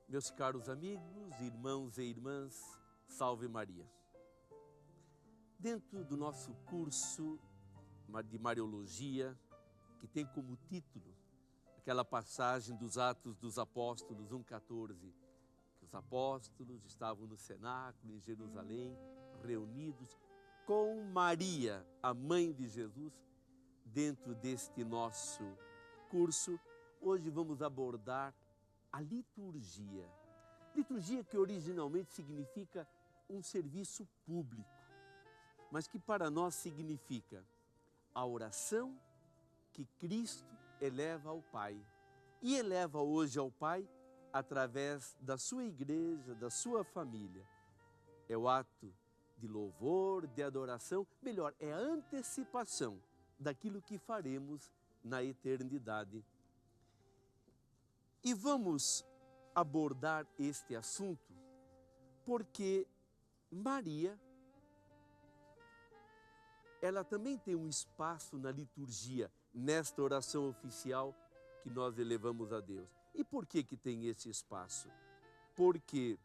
Meus caros amigos, irmãos e irmãs, salve Maria. Dentro do nosso curso de Mariologia, que tem como título aquela passagem dos Atos dos Apóstolos 1,14, que os apóstolos estavam no cenáculo em Jerusalém, reunidos com Maria, a mãe de Jesus. Dentro deste nosso curso, hoje vamos abordar a liturgia. Liturgia que originalmente significa um serviço público, mas que para nós significa a oração que Cristo eleva ao Pai. E eleva hoje ao Pai através da sua igreja, da sua família. É o ato de louvor, de adoração, melhor, é a antecipação daquilo que faremos na eternidade. E vamos abordar este assunto porque Maria, ela também tem um espaço na liturgia, nesta oração oficial que nós elevamos a Deus. E por que tem esse espaço? Porque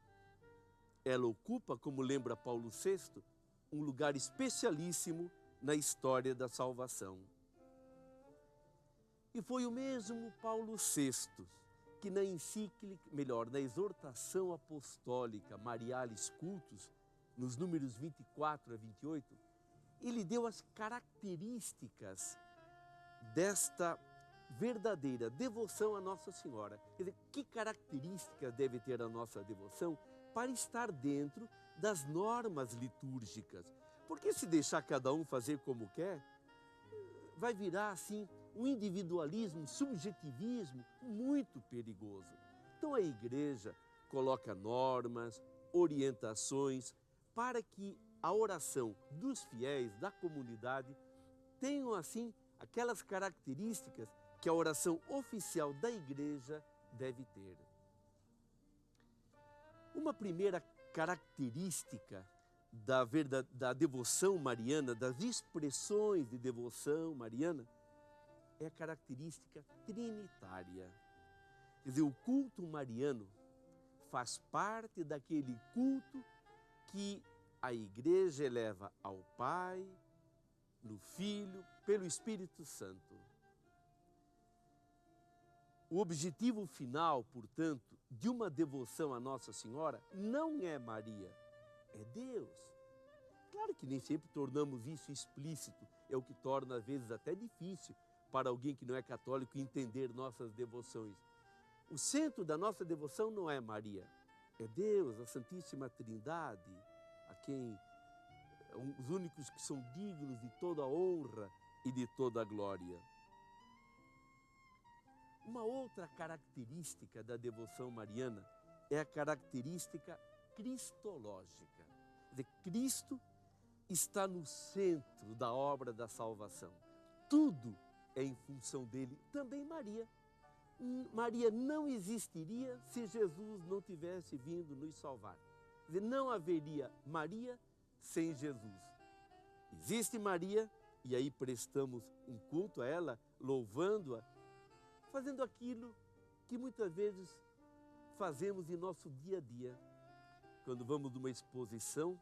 ela ocupa, como lembra Paulo VI, um lugar especialíssimo na história da salvação. E foi o mesmo Paulo VI que na encíclica, melhor, na exortação apostólica Marialis Cultus, nos números 24 a 28, ele deu as características desta verdadeira devoção à Nossa Senhora. Quer dizer, que características deve ter a nossa devoção para estar dentro das normas litúrgicas? Porque se deixar cada um fazer como quer, vai virar assim um individualismo, um subjetivismo muito perigoso. Então a igreja coloca normas, orientações para que a oração dos fiéis, da comunidade, tenham assim aquelas características que a oração oficial da igreja deve ter. Uma primeira característica da devoção mariana, das expressões de devoção mariana, é a característica trinitária. Quer dizer, o culto mariano faz parte daquele culto que a igreja eleva ao Pai, no Filho, pelo Espírito Santo. O objetivo final, portanto, de uma devoção à Nossa Senhora não é Maria, é Deus. Claro que nem sempre tornamos isso explícito, é o que torna às vezes até difícil para alguém que não é católico entender nossas devoções. O centro da nossa devoção não é Maria, é Deus, a Santíssima Trindade, a quem os únicos que são dignos de toda a honra e de toda a glória. Uma outra característica da devoção mariana é a característica cristológica. Quer dizer, Cristo está no centro da obra da salvação. Tudo é em função dele, também Maria. Maria não existiria se Jesus não tivesse vindo nos salvar. Quer dizer, não haveria Maria sem Jesus. Existe Maria e aí prestamos um culto a ela, louvando-a, fazendo aquilo que muitas vezes fazemos em nosso dia a dia. Quando vamos numa exposição,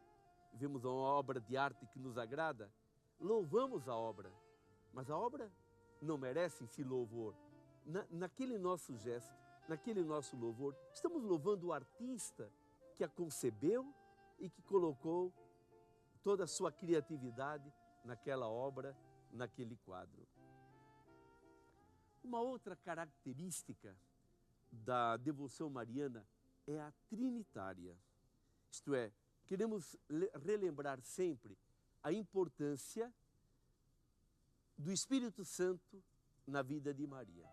vemos uma obra de arte que nos agrada, louvamos a obra, mas a obra não merece esse louvor. Naquele nosso gesto, naquele nosso louvor, estamos louvando o artista que a concebeu e que colocou toda a sua criatividade naquela obra, naquele quadro. Uma outra característica da devoção mariana é a trinitária. Isto é, queremos relembrar sempre a importância do Espírito Santo na vida de Maria.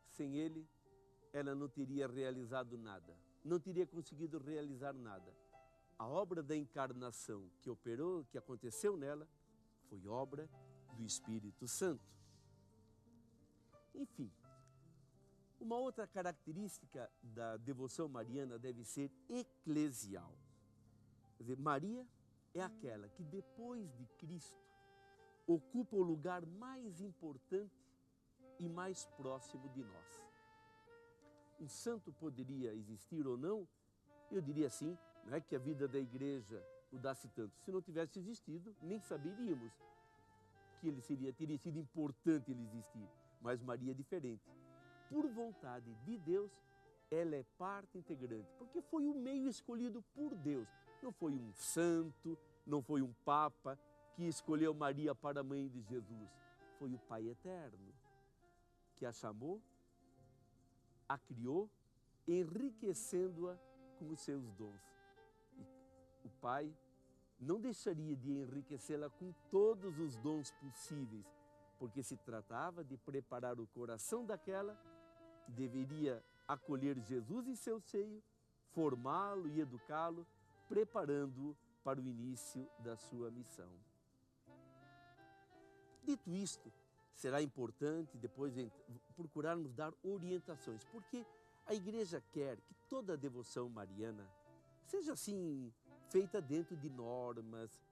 Sem ele, ela não teria realizado nada, não teria conseguido realizar nada. A obra da encarnação que operou, que aconteceu nela, foi obra do Espírito Santo. Enfim, uma outra característica da devoção mariana deve ser eclesial. Quer dizer, Maria é aquela que depois de Cristo ocupa o lugar mais importante e mais próximo de nós. um santo poderia existir ou não, eu diria assim, não é que a vida da igreja mudasse tanto. Se não tivesse existido, nem saberíamos que teria sido importante ele existir. Mas Maria é diferente. Por vontade de Deus, ela é parte integrante, porque foi o meio escolhido por Deus. Não foi um santo, não foi um papa que escolheu Maria para a mãe de Jesus. Foi o Pai Eterno que a chamou, a criou, enriquecendo-a com os seus dons. E o Pai não deixaria de enriquecê-la com todos os dons possíveis, porque se tratava de preparar o coração daquela que deveria acolher Jesus em seu seio, formá-lo e educá-lo, preparando-o para o início da sua missão. Dito isto, será importante depois procurarmos dar orientações, porque a igreja quer que toda a devoção mariana seja assim, feita dentro de normas,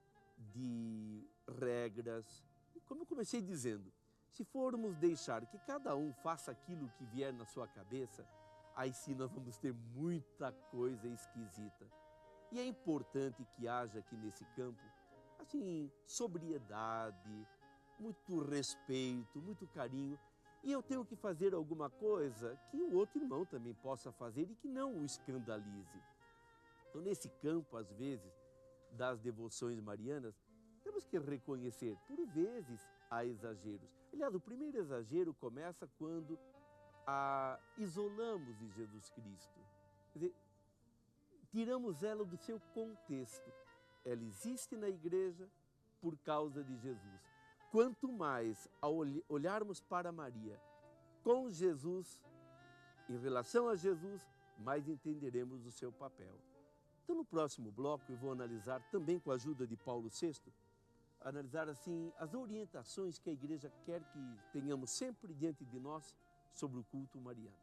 de regras. Como eu comecei dizendo, se formos deixar que cada um faça aquilo que vier na sua cabeça, aí sim nós vamos ter muita coisa esquisita. E é importante que haja aqui nesse campo, assim, sobriedade, muito respeito, muito carinho. E eu tenho que fazer alguma coisa que o outro irmão também possa fazer e que não o escandalize. Então, nesse campo, às vezes, das devoções marianas, temos que reconhecer, por vezes, há exageros. Aliás, o primeiro exagero começa quando a isolamos de Jesus Cristo. Quer dizer, tiramos ela do seu contexto. Ela existe na igreja por causa de Jesus. Quanto mais ao olharmos para Maria com Jesus, em relação a Jesus, mais entenderemos o seu papel. Então, no próximo bloco, eu vou analisar, também com a ajuda de Paulo VI, analisar assim as orientações que a igreja quer que tenhamos sempre diante de nós sobre o culto mariano.